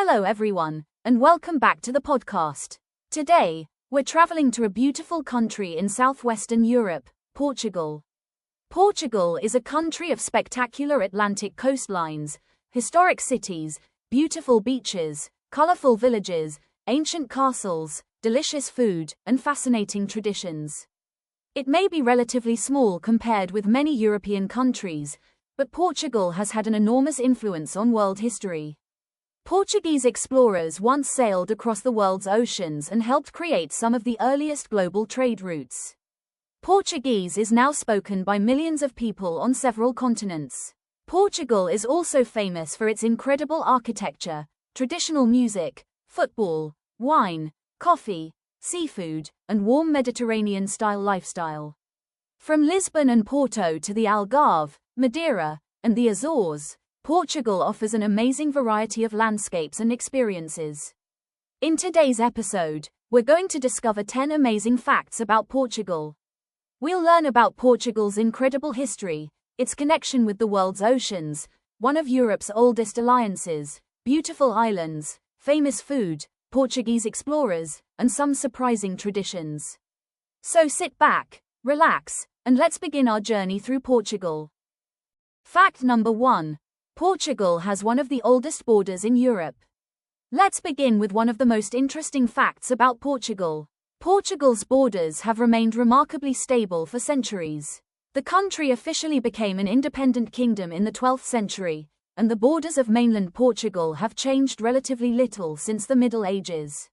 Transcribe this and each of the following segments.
Hello everyone, and welcome back to the podcast. Today, we're traveling to a beautiful country in southwestern Europe, Portugal. Portugal is a country of spectacular Atlantic coastlines, historic cities, beautiful beaches, colorful villages, ancient castles, delicious food, and fascinating traditions. It may be relatively small compared with many European countries, but Portugal has had an enormous influence on world history. Portuguese explorers once sailed across the world's oceans and helped create some of the earliest global trade routes. Portuguese is now spoken by millions of people on several continents. Portugal is also famous for its incredible architecture, traditional music, football, wine, coffee, seafood, and warm Mediterranean-style lifestyle. From Lisbon and Porto to the Algarve, Madeira, and the Azores, Portugal offers an amazing variety of landscapes and experiences. In today's episode, we're going to discover 10 amazing facts about Portugal. We'll learn about Portugal's incredible history, its connection with the world's oceans, one of Europe's oldest alliances, beautiful islands, famous food, Portuguese explorers, and some surprising traditions. So sit back, relax, and let's begin our journey through Portugal. Fact number 1. Portugal has one of the oldest borders in Europe. Let's begin with one of the most interesting facts about Portugal. Portugal's borders have remained remarkably stable for centuries. The country officially became an independent kingdom in the 12th century, and the borders of mainland Portugal have changed relatively little since the Middle Ages.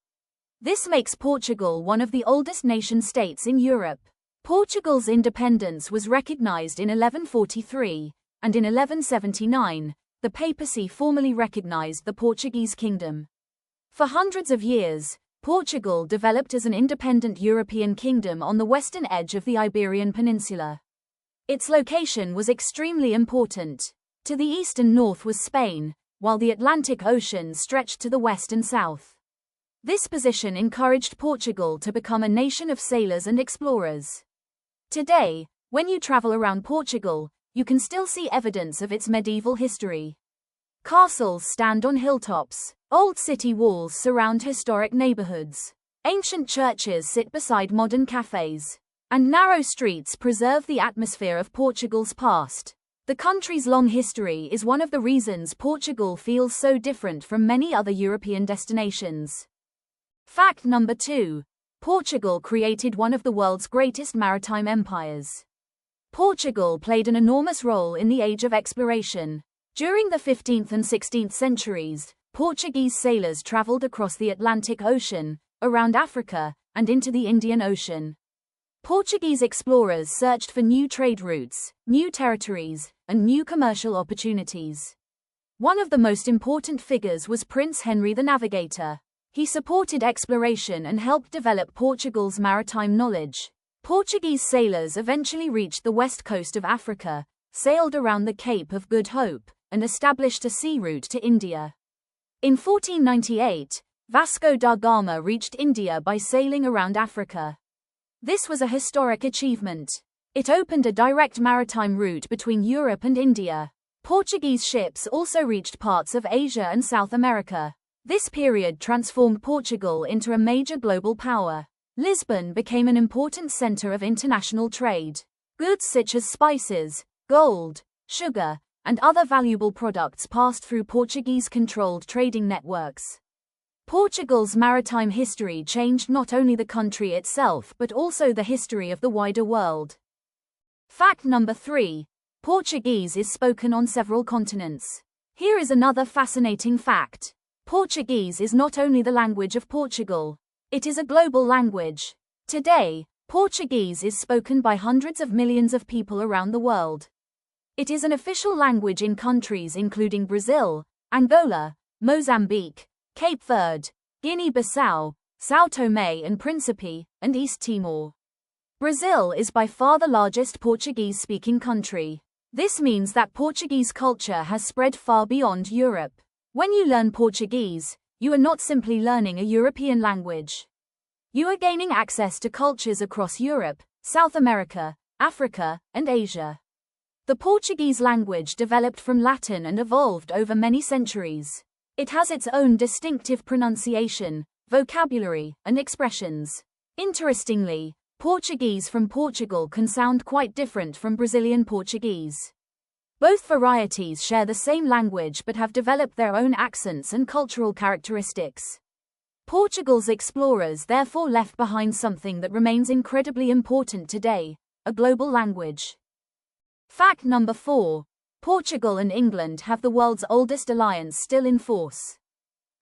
This makes Portugal one of the oldest nation-states in Europe. Portugal's independence was recognized in 1143, and in 1179, the papacy formally recognized the Portuguese kingdom. For hundreds of years, Portugal developed as an independent European kingdom on the western edge of the Iberian Peninsula. Its location was extremely important. To the east and north was Spain, while the Atlantic Ocean stretched to the west and south. This position encouraged Portugal to become a nation of sailors and explorers. Today, when you travel around Portugal, you can still see evidence of its medieval history. Castles stand on hilltops, old city walls surround historic neighborhoods, ancient churches sit beside modern cafes, and narrow streets preserve the atmosphere of Portugal's past. The country's long history is one of the reasons Portugal feels so different from many other European destinations. Fact number 2. Portugal created one of the world's greatest maritime empires. Portugal played an enormous role in the age of exploration. During the 15th and 16th centuries, Portuguese sailors traveled across the Atlantic Ocean, around Africa, and into the Indian Ocean. Portuguese explorers searched for new trade routes, new territories, and new commercial opportunities. One of the most important figures was Prince Henry the Navigator. He supported exploration and helped develop Portugal's maritime knowledge. Portuguese sailors eventually reached the west coast of Africa, sailed around the Cape of Good Hope, and established a sea route to India. In 1498, Vasco da Gama reached India by sailing around Africa. This was a historic achievement. It opened a direct maritime route between Europe and India. Portuguese ships also reached parts of Asia and South America. This period transformed Portugal into a major global power. Lisbon became an important center of international trade. Goods such as spices, gold, sugar, and other valuable products passed through Portuguese-controlled trading networks. Portugal's maritime history changed not only the country itself but also the history of the wider world. Fact number 3. Portuguese is spoken on several continents. Here is another fascinating fact. Portuguese is not only the language of Portugal. It is a global language. Today, Portuguese is spoken by hundreds of millions of people around the world. It is an official language in countries including Brazil, Angola, Mozambique, Cape Verde, Guinea-Bissau, São Tomé and Príncipe, and East Timor. Brazil is by far the largest Portuguese-speaking country. This means that Portuguese culture has spread far beyond Europe. When you learn Portuguese, you are not simply learning a European language. You are gaining access to cultures across Europe, South America, Africa, and Asia. The Portuguese language developed from Latin and evolved over many centuries. It has its own distinctive pronunciation, vocabulary, and expressions. Interestingly, Portuguese from Portugal can sound quite different from Brazilian Portuguese. Both varieties share the same language but have developed their own accents and cultural characteristics. Portugal's explorers therefore left behind something that remains incredibly important today: a global language. Fact number 4. Portugal and England have the world's oldest alliance still in force.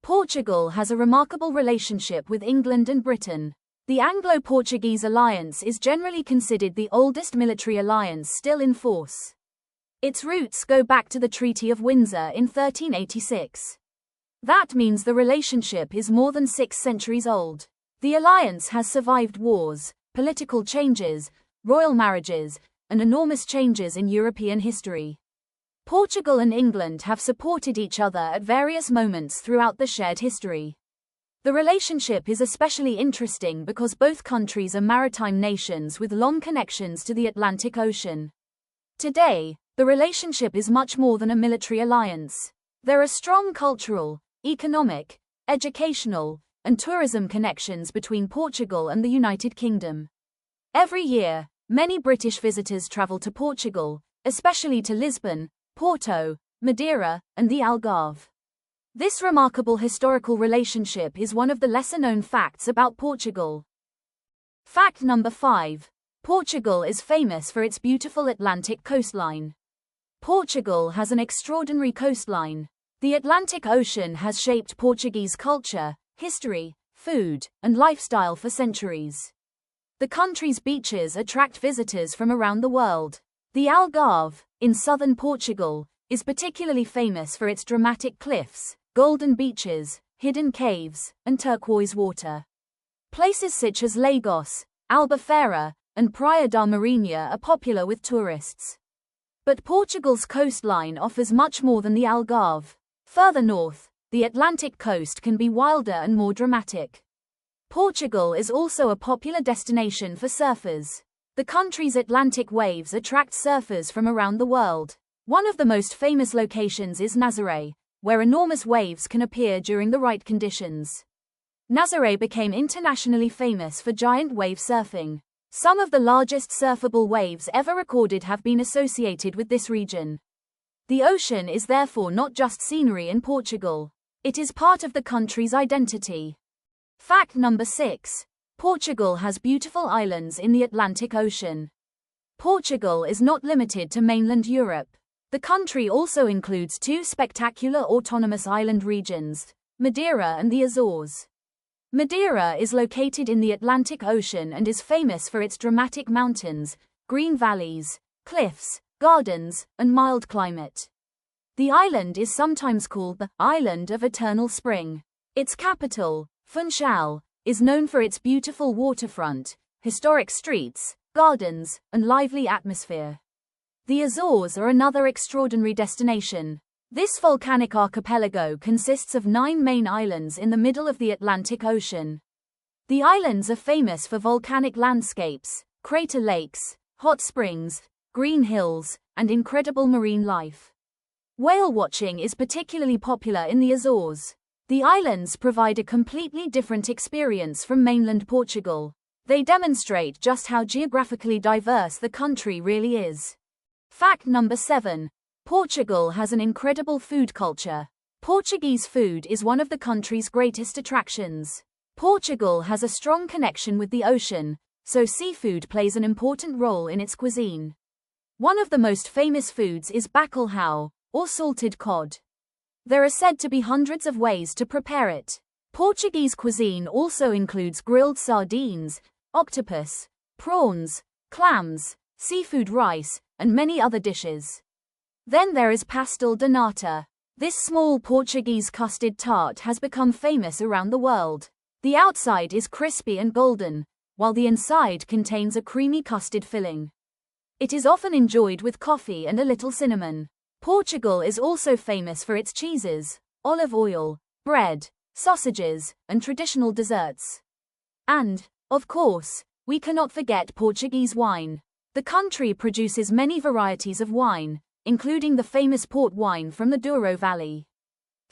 Portugal has a remarkable relationship with England and Britain. The Anglo-Portuguese alliance is generally considered the oldest military alliance still in force. Its roots go back to the Treaty of Windsor in 1386. That means the relationship is more than 6 centuries old. The alliance has survived wars, political changes, royal marriages, and enormous changes in European history. Portugal and England have supported each other at various moments throughout the shared history. The relationship is especially interesting because both countries are maritime nations with long connections to the Atlantic Ocean. Today, the relationship is much more than a military alliance. There are strong cultural, economic, educational, and tourism connections between Portugal and the United Kingdom. Every year, many British visitors travel to Portugal, especially to Lisbon, Porto, Madeira, and the Algarve. This remarkable historical relationship is one of the lesser-known facts about Portugal. Fact number 5. Portugal is famous for its beautiful Atlantic coastline. Portugal has an extraordinary coastline. The Atlantic Ocean has shaped Portuguese culture, history, food, and lifestyle for centuries. The country's beaches attract visitors from around the world. The Algarve, in southern Portugal, is particularly famous for its dramatic cliffs, golden beaches, hidden caves, and turquoise water. Places such as Lagos, Albufeira, and Praia da Marinha are popular with tourists. But Portugal's coastline offers much more than the Algarve. Further north, the Atlantic coast can be wilder and more dramatic. Portugal is also a popular destination for surfers. The country's Atlantic waves attract surfers from around the world. One of the most famous locations is Nazaré, where enormous waves can appear during the right conditions. Nazaré became internationally famous for giant wave surfing. Some of the largest surfable waves ever recorded have been associated with this region. The ocean is therefore not just scenery in Portugal. It is part of the country's identity. Fact number 6. Portugal has beautiful islands in the Atlantic Ocean. Portugal is not limited to mainland Europe. The country also includes 2 spectacular autonomous island regions, Madeira and the Azores. Madeira is located in the Atlantic Ocean and is famous for its dramatic mountains, green valleys, cliffs, gardens, and mild climate. The island is sometimes called the Island of Eternal Spring. Its capital, Funchal, is known for its beautiful waterfront, historic streets, gardens, and lively atmosphere. The Azores are another extraordinary destination. This volcanic archipelago consists of 9 main islands in the middle of the Atlantic Ocean. The islands are famous for volcanic landscapes, crater lakes, hot springs, green hills, and incredible marine life. Whale watching is particularly popular in the Azores. The islands provide a completely different experience from mainland Portugal. They demonstrate just how geographically diverse the country really is. Fact number 7. Portugal has an incredible food culture. Portuguese food is one of the country's greatest attractions. Portugal has a strong connection with the ocean, so seafood plays an important role in its cuisine. One of the most famous foods is bacalhau, or salted cod. There are said to be hundreds of ways to prepare it. Portuguese cuisine also includes grilled sardines, octopus, prawns, clams, seafood rice, and many other dishes. Then there is Pastel de Nata. This small Portuguese custard tart has become famous around the world. The outside is crispy and golden, while the inside contains a creamy custard filling. It is often enjoyed with coffee and a little cinnamon. Portugal is also famous for its cheeses, olive oil, bread, sausages, and traditional desserts. And, of course, we cannot forget Portuguese wine. The country produces many varieties of wine, including the famous port wine from the Douro Valley.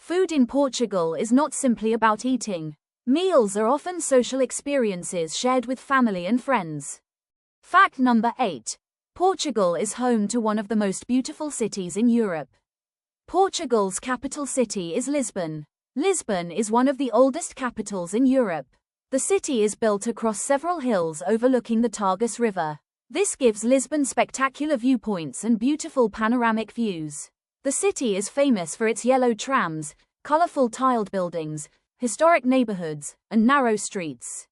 Food in Portugal is not simply about eating. Meals are often social experiences shared with family and friends. Fact number 8. Portugal is home to one of the most beautiful cities in Europe. Portugal's capital city is Lisbon. Lisbon is one of the oldest capitals in Europe. The city is built across several hills overlooking the Tagus River. This gives Lisbon spectacular viewpoints and beautiful panoramic views. The city is famous for its yellow trams, colorful tiled buildings, historic neighborhoods, and narrow streets.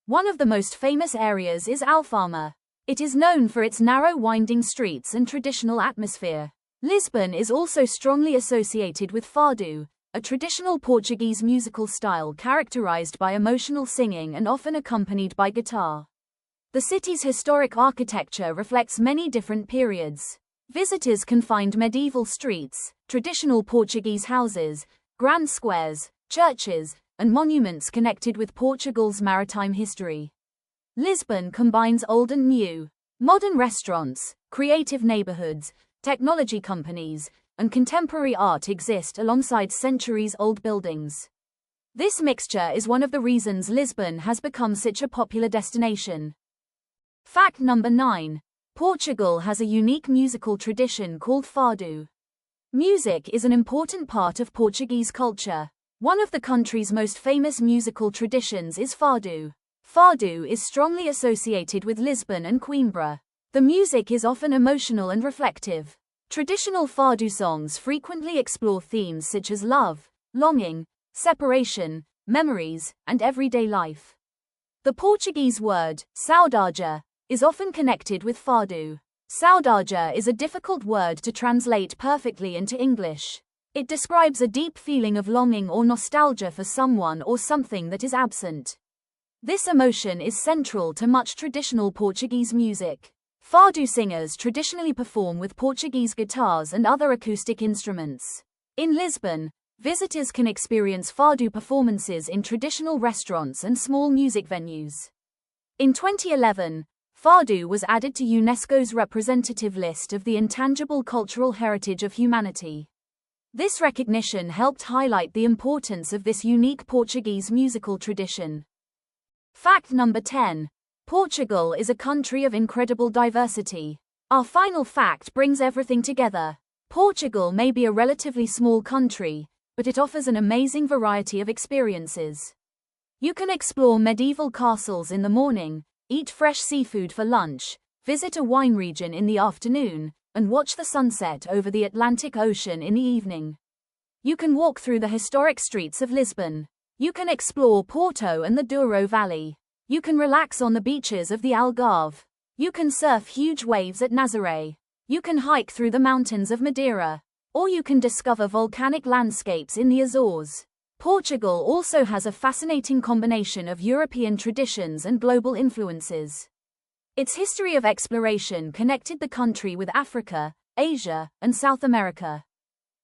One of the most famous areas is Alfama. It is known for its narrow winding streets and traditional atmosphere. Lisbon is also strongly associated with Fado, a traditional Portuguese musical style characterized by emotional singing and often accompanied by guitar. The city's historic architecture reflects many different periods. Visitors can find medieval streets, traditional Portuguese houses, grand squares, churches, and monuments connected with Portugal's maritime history. Lisbon combines old and new. Modern restaurants, creative neighborhoods, technology companies, and contemporary art exist alongside centuries-old buildings. This mixture is one of the reasons Lisbon has become such a popular destination. Fact number 9. Portugal has a unique musical tradition called Fado. Music is an important part of Portuguese culture. One of the country's most famous musical traditions is Fado. Fado is strongly associated with Lisbon and Coimbra. The music is often emotional and reflective. Traditional Fado songs frequently explore themes such as love, longing, separation, memories, and everyday life. The Portuguese word, saudade, is often connected with Fado. Saudade is a difficult word to translate perfectly into English. It describes a deep feeling of longing or nostalgia for someone or something that is absent. This emotion is central to much traditional Portuguese music. Fado singers traditionally perform with Portuguese guitars and other acoustic instruments. In Lisbon, visitors can experience Fado performances in traditional restaurants and small music venues. In 2011, Fado was added to UNESCO's representative list of the intangible cultural heritage of humanity. This recognition helped highlight the importance of this unique Portuguese musical tradition. Fact number 10. Portugal is a country of incredible diversity. Our final fact brings everything together. Portugal may be a relatively small country, but it offers an amazing variety of experiences. You can explore medieval castles in the morning, eat fresh seafood for lunch, visit a wine region in the afternoon, and watch the sunset over the Atlantic Ocean in the evening. You can walk through the historic streets of Lisbon. You can explore Porto and the Douro Valley. You can relax on the beaches of the Algarve. You can surf huge waves at Nazaré. You can hike through the mountains of Madeira. Or you can discover volcanic landscapes in the Azores. Portugal also has a fascinating combination of European traditions and global influences. Its history of exploration connected the country with Africa, Asia, and South America.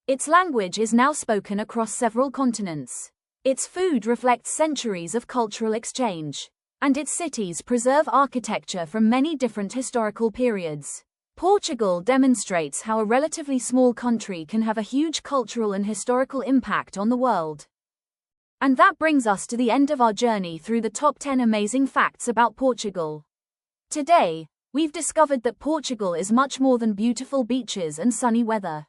Its language is now spoken across several continents. Its food reflects centuries of cultural exchange. And its cities preserve architecture from many different historical periods. Portugal demonstrates how a relatively small country can have a huge cultural and historical impact on the world. And that brings us to the end of our journey through the top 10 amazing facts about Portugal. Today, we've discovered that Portugal is much more than beautiful beaches and sunny weather.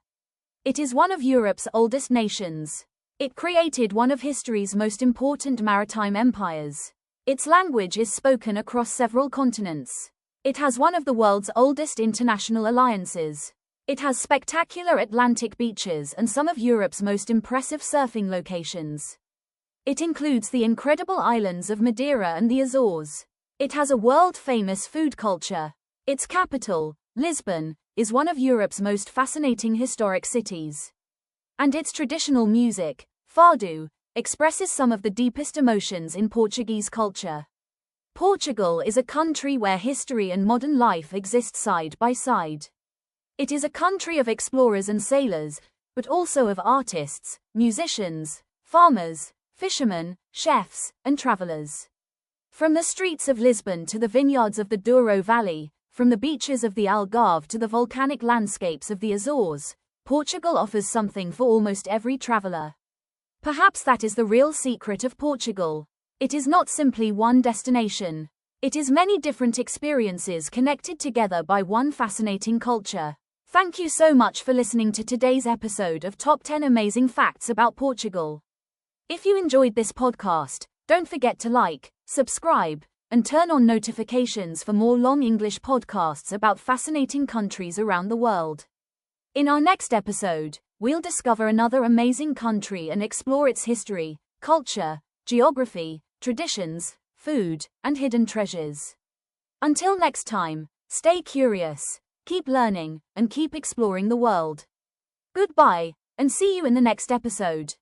It is one of Europe's oldest nations. It created one of history's most important maritime empires. Its language is spoken across several continents. It has one of the world's oldest international alliances. It has spectacular Atlantic beaches and some of Europe's most impressive surfing locations. It includes the incredible islands of Madeira and the Azores. It has a world-famous food culture. Its capital, Lisbon, is one of Europe's most fascinating historic cities. And its traditional music, Fado, expresses some of the deepest emotions in Portuguese culture. Portugal is a country where history and modern life exist side by side. It is a country of explorers and sailors, but also of artists, musicians, farmers, fishermen, chefs, and travelers. From the streets of Lisbon to the vineyards of the Douro Valley, from the beaches of the Algarve to the volcanic landscapes of the Azores, Portugal offers something for almost every traveler. Perhaps that is the real secret of Portugal. It is not simply one destination. It is many different experiences connected together by one fascinating culture. Thank you so much for listening to today's episode of Top 10 Amazing Facts About Portugal. If you enjoyed this podcast, don't forget to like, subscribe, and turn on notifications for more long English podcasts about fascinating countries around the world. In our next episode, we'll discover another amazing country and explore its history, culture, geography, traditions, food, and hidden treasures. Until next time, stay curious, keep learning, and keep exploring the world. Goodbye, and see you in the next episode.